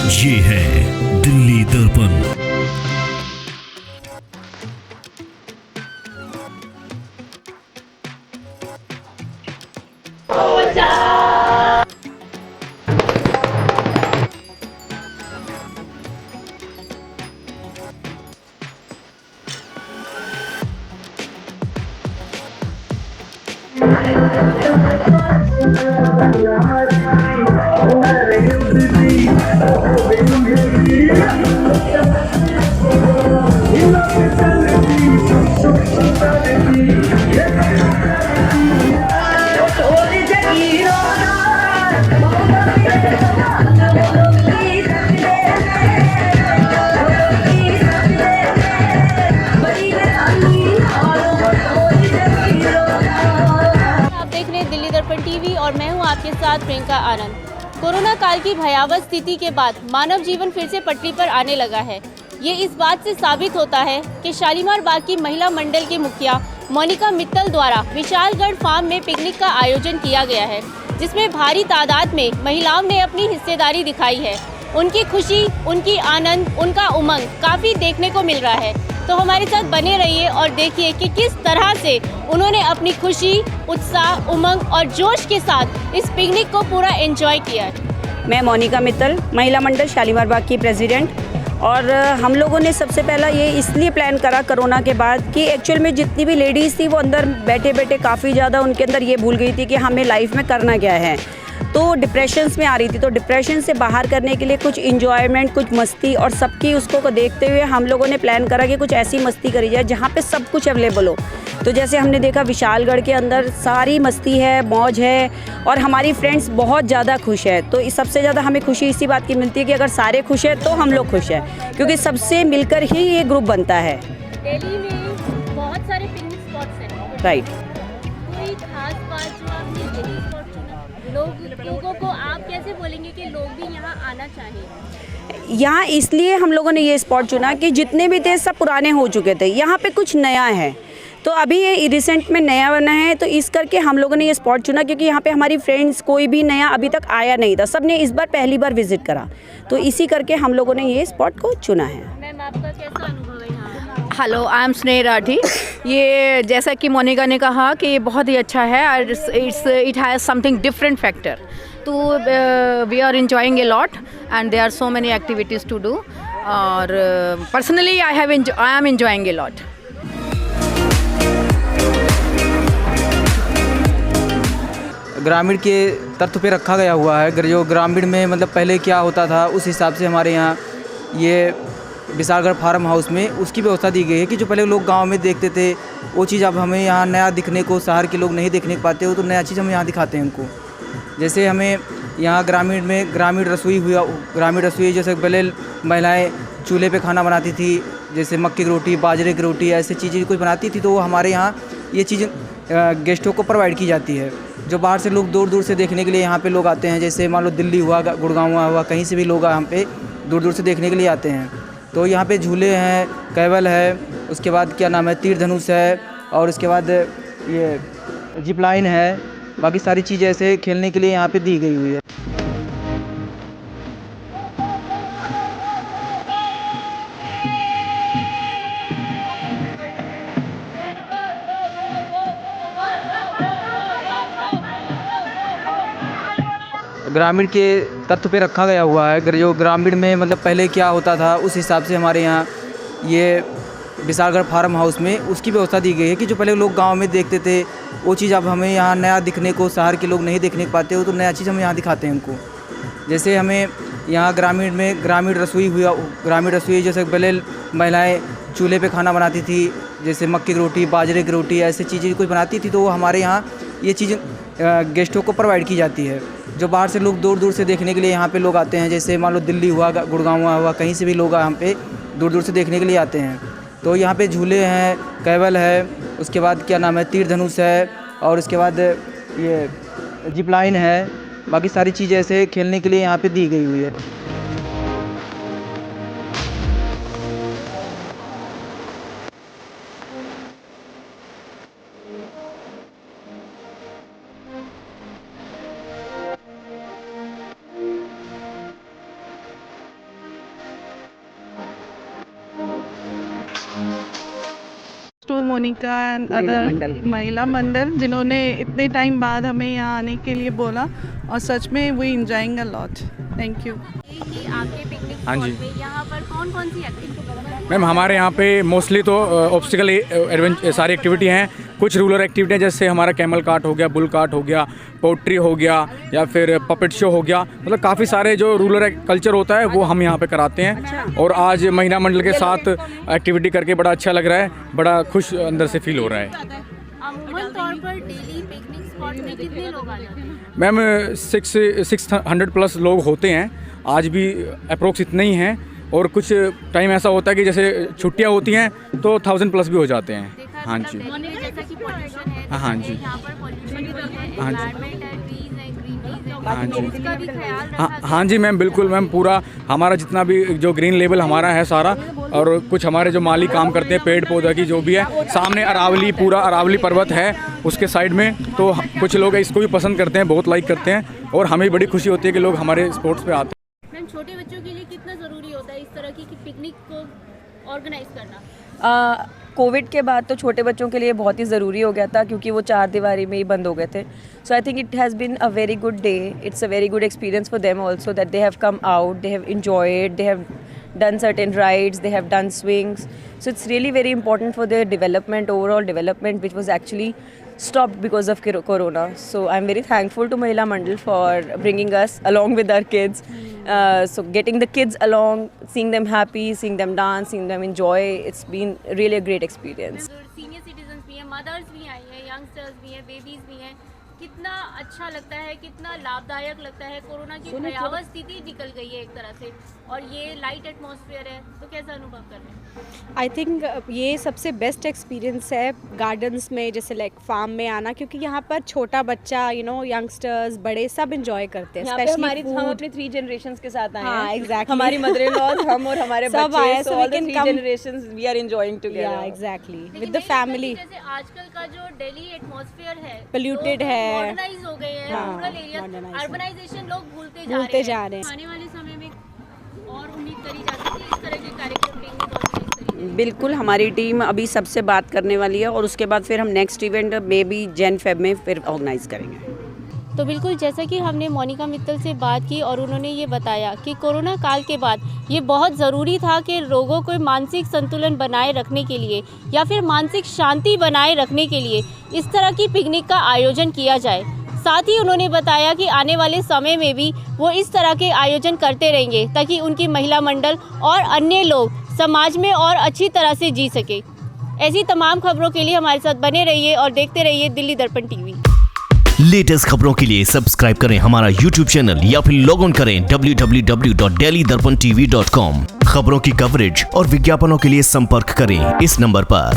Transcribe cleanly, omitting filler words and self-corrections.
ये है दिल्ली दर्पण। आप देख रहे हैं दिल्ली दर्पण टीवी और मैं हूं आपके साथ प्रियंका आनंद। कोरोना काल की भयावह स्थिति के बाद मानव जीवन फिर से पटरी पर आने लगा है। ये इस बात से साबित होता है कि शालीमार बाग की महिला मंडल की मुखिया मोनिका मित्तल द्वारा विशालगढ़ फार्म में पिकनिक का आयोजन किया गया है, जिसमें भारी तादाद में महिलाओं ने अपनी हिस्सेदारी दिखाई है। उनकी खुशी, उनकी आनंद, उनका उमंग काफ़ी देखने को मिल रहा है। तो हमारे साथ बने रहिए और देखिए कि किस तरह से उन्होंने अपनी खुशी, उत्साह, उमंग और जोश के साथ इस पिकनिक को पूरा एंजॉय किया है। मैं मोनिका मित्तल, महिला मंडल शालीमार बाग की प्रेसिडेंट। और हम लोगों ने सबसे पहला ये इसलिए प्लान करा कोरोना के बाद कि एक्चुअल में जितनी भी लेडीज़ थी वो अंदर बैठे बैठे काफ़ी ज़्यादा उनके अंदर ये भूल गई थी कि हमें लाइफ में करना क्या है। तो डिप्रेशंस में आ रही थी, तो डिप्रेशन से बाहर करने के लिए कुछ इंजॉयमेंट, कुछ मस्ती और सबकी उसको को देखते हुए हम लोगों ने प्लान करा कि कुछ ऐसी मस्ती करी जाए जहाँ पे सब कुछ अवेलेबल हो। तो जैसे हमने देखा विशालगढ़ के अंदर सारी मस्ती है, मौज है और हमारी फ्रेंड्स बहुत ज़्यादा खुश है। तो सबसे ज़्यादा हमें खुशी इसी बात की मिलती है कि अगर सारे खुश हैं तो हम लोग खुश हैं, क्योंकि सबसे मिलकर ही ये ग्रुप बनता है। दिल्ली में बहुत सारे पिकनिक स्पॉट्स हैं। राइट। कोई खास बात जो आपने यही स्पॉट चुना? लोगों को आप कैसे बोलेंगे कि लोग भी यहाँ आना चाहिए? यहाँ इसलिए हम लोगों ने ये स्पॉट चुना कि जितने भी थे सब पुराने हो चुके थे, यहाँ पे कुछ नया है। तो अभी ये रिसेंट में नया बना है, तो इस करके हम लोगों ने ये स्पॉट चुना क्योंकि यहाँ पे हमारी फ्रेंड्स कोई भी नया अभी तक आया नहीं था, सब ने इस बार पहली बार विजिट करा। तो इसी करके हम लोगों ने ये स्पॉट को चुना है। मैम, आपका कैसा अनुभव है यहाँ? हेलो, आई एम स्नेह राठी। ये जैसा कि मोनिका ने कहा कि ये बहुत ही अच्छा है और it has something different factor. तो we are enjoying a lot and there are so many activities to do. और personally I am enjoying a lot. ग्रामीण के तत्व पे रखा गया हुआ है। जो ग्रामीण में मतलब पहले क्या होता था उस हिसाब से हमारे यहाँ ये विशालगढ़ फार्म हाउस में उसकी व्यवस्था दी गई है कि जो पहले लोग गांव में देखते थे वो चीज़ अब हमें यहाँ नया दिखने को शहर के लोग नहीं देखने पाते हो, तो नया चीज़ हम यहाँ दिखाते हैं उनको। जैसे हमें यहाँ ग्रामीण में ग्रामीण रसोई जैसे पहले महिलाएँ चूल्हे पे खाना बनाती थी, जैसे मक्की की रोटी, बाजरे की रोटी, ऐसी चीज़ें कुछ बनाती थी, तो वो हमारे यहाँ ये चीज़ गेस्टों को प्रोवाइड की जाती है। जो बाहर से लोग दूर दूर से देखने के लिए यहाँ पे लोग आते हैं, जैसे मान लो दिल्ली हुआ, गुड़गांव हुआ, कहीं से भी लोग यहाँ पे दूर दूर से देखने के लिए आते हैं। तो यहाँ पे झूले हैं, कैबल है, उसके बाद क्या नाम है, तीर धनुष है, और उसके बाद ये जिप लाइन है, बाकी सारी चीज़ें ऐसे खेलने के लिए यहाँ पे दी गई हुई है। ग्रामीण के तत्व पे रखा गया हुआ है। जो ग्रामीण में मतलब पहले क्या होता था उस हिसाब से हमारे यहाँ ये विशालगढ़ फार्म हाउस में उसकी व्यवस्था दी गई है कि जो पहले लोग गांव में देखते थे वो चीज़ अब हमें यहाँ नया दिखने को शहर के लोग नहीं देखने पाते हो, तो नया चीज़ हम यहाँ दिखाते हैं उनको। जैसे हमें यहाँ ग्रामीण में ग्रामीण रसोई जैसे पहले महिलाएँ चूल्हे पे खाना बनाती थी, जैसे मक्की की रोटी, बाजरे की रोटी, ऐसी चीज़ें कुछ बनाती थी, तो वो हमारे यहाँ ये चीज़ गेस्टों को प्रोवाइड की जाती है। जो बाहर से लोग दूर दूर से देखने के लिए यहाँ पे लोग आते हैं, जैसे मान लो दिल्ली हुआ, गुड़गांव हुआ, कहीं से भी लोग यहाँ पे दूर दूर से देखने के लिए आते हैं। तो यहाँ पे झूले हैं, कैबल है, उसके बाद क्या नाम है, तीर धनुष है, और उसके बाद ये जिप लाइन है, बाकी सारी चीज़ें ऐसे खेलने के लिए यहाँ पे दी गई हुई है। मोनिका एंड अदर महिला मंडल जिन्होंने इतने टाइम बाद हमें यहाँ आने के लिए बोला, और सच में we enjoying a lot. Thank you. कि आपके पिकनिक हाँ जी। स्पॉट पे यहाँ पर कौन कौन सी एक्टिविटी मैम हमारे यहाँ पे मोस्टली तो ऑब्स्टिकल एडवेंचर सारी एक्टिविटी हैं। कुछ रूरल एक्टिविटी हैं, जैसे हमारा कैमल कार्ट हो गया, बुल कार्ट हो गया, पोट्री हो गया, या फिर पपेट शो हो गया। मतलब काफ़ी सारे जो रूरल कल्चर होता है वो हम यहाँ पे कराते हैं। और आज महिला मंडल के साथ एक्टिविटी करके बड़ा अच्छा लग रहा है, बड़ा खुश अंदर से फील हो रहा है। अमूमन तौर पर डेली पिकनिक स्पॉट में कितने लोग आ जाते हैं? मैम 600 प्लस लोग होते हैं, आज भी अप्रोक्स इतने ही हैं। और कुछ टाइम ऐसा होता है कि जैसे छुट्टियां होती हैं तो 1000 प्लस भी हो जाते हैं। हाँ जी, जैसा कि पॉल्यूशन है, हाँ जी, यहाँ पर पॉल्यूशन है, हाँ जी, एनवायरनमेंट है, ट्रीज है, ग्रीनरीज है, हाँ जी, उसका भी ख्याल हाँ रखा हाँ जी मैम, बिल्कुल मैम। पूरा हमारा जितना भी जो ग्रीन लेवल हमारा है सारा, और कुछ हमारे जो माली काम करते हैं पेड़ पौधे की जो भी है, सामने अरावली, पूरा अरावली पर्वत है उसके साइड में, तो कुछ लोग इसको भी पसंद करते हैं, बहुत लाइक करते हैं, और हमें बड़ी खुशी होती है कि लोग हमारे स्पोर्ट्स पे आते हैं। मैम छोटे बच्चों के लिए कितना ज़रूरी होता है इस तरह की पिकनिक को ऑर्गेनाइज करना? कोविड के बाद तो छोटे बच्चों के लिए बहुत ही ज़रूरी हो गया था, क्योंकि वो 4 दीवारी में ही बंद हो गए थे। So I think it has been a very good day, it's a very good experience for them also, that they have come out, they have enjoyed, they have done certain rides, they have done swings. So it's really very important for their development, overall development, which was actually stopped because of corona. So I'm very thankful to Mahila Mandal for bringing us along with our kids. So getting the kids along, seeing them happy, seeing them dance, seeing them enjoy, it's been really a great experience. Senior citizen भी हैं, mother's भी आई हैं, youngsters भी हैं, babies भी हैं, कितना अच्छा लगता है, कितना लाभदायक लगता है। कोरोना की भयावह स्थिति निकल गई है एक तरह से, और ये लाइट एटमॉस्फेयर है, तो कैसा अनुभव कर रहे हैं? आई थिंक ये सबसे बेस्ट एक्सपीरियंस है गार्डन्स में, जैसे लाइक फार्म में आना, क्योंकि यहाँ पर छोटा बच्चा, यंगस्टर्स, बड़े सब इंजॉय करते हैं। स्पेशली हम अपने 3 जनरेशंस के साथ आए हैं। हाँ, exactly. हमारी मदर इन लॉ, हम और हमारे सब बच्चे, आए, so we can 3 come. generations we are enjoying together. Yeah, exactly. लेकिन With the वही लगता है कि family. जैसे आजकल का जो दिल्ली एटमॉस्फेयर है, Polluted लोग है। मॉडर्नाइज हो गए हैं, हाँ, रूरल एरिया, modernized है। अर्बनाइजेशन लोग भूलते जा रहे हैं। आने वाले समय में और उम्मीद करी जा सकती है इस तरह के कार्यक्रम पिकनिक ऑर्गेनाइज करेंगे? बिल्कुल, हमारी टीम अभी सबसे बात करने वाली है, और उसके बाद फिर हम next event may be Jan-Feb में फिर ऑर्गेनाइज करेंगे। तो बिल्कुल जैसा कि हमने मोनिका मित्तल से बात की, और उन्होंने ये बताया कि कोरोना काल के बाद ये बहुत ज़रूरी था कि लोगों को मानसिक संतुलन बनाए रखने के लिए या फिर मानसिक शांति बनाए रखने के लिए इस तरह की पिकनिक का आयोजन किया जाए। साथ ही उन्होंने बताया कि आने वाले समय में भी वो इस तरह के आयोजन करते रहेंगे, ताकि उनकी महिला मंडल और अन्य लोग समाज में और अच्छी तरह से जी सके। ऐसी तमाम खबरों के लिए हमारे साथ बने रहिए और देखते रहिए दिल्ली दर्पण टीवी। लेटेस्ट खबरों के लिए सब्सक्राइब करें हमारा YouTube चैनल या फिर लॉग ऑन करें www.delhidarpantv.com। खबरों की कवरेज और विज्ञापनों के लिए संपर्क करें इस नंबर पर।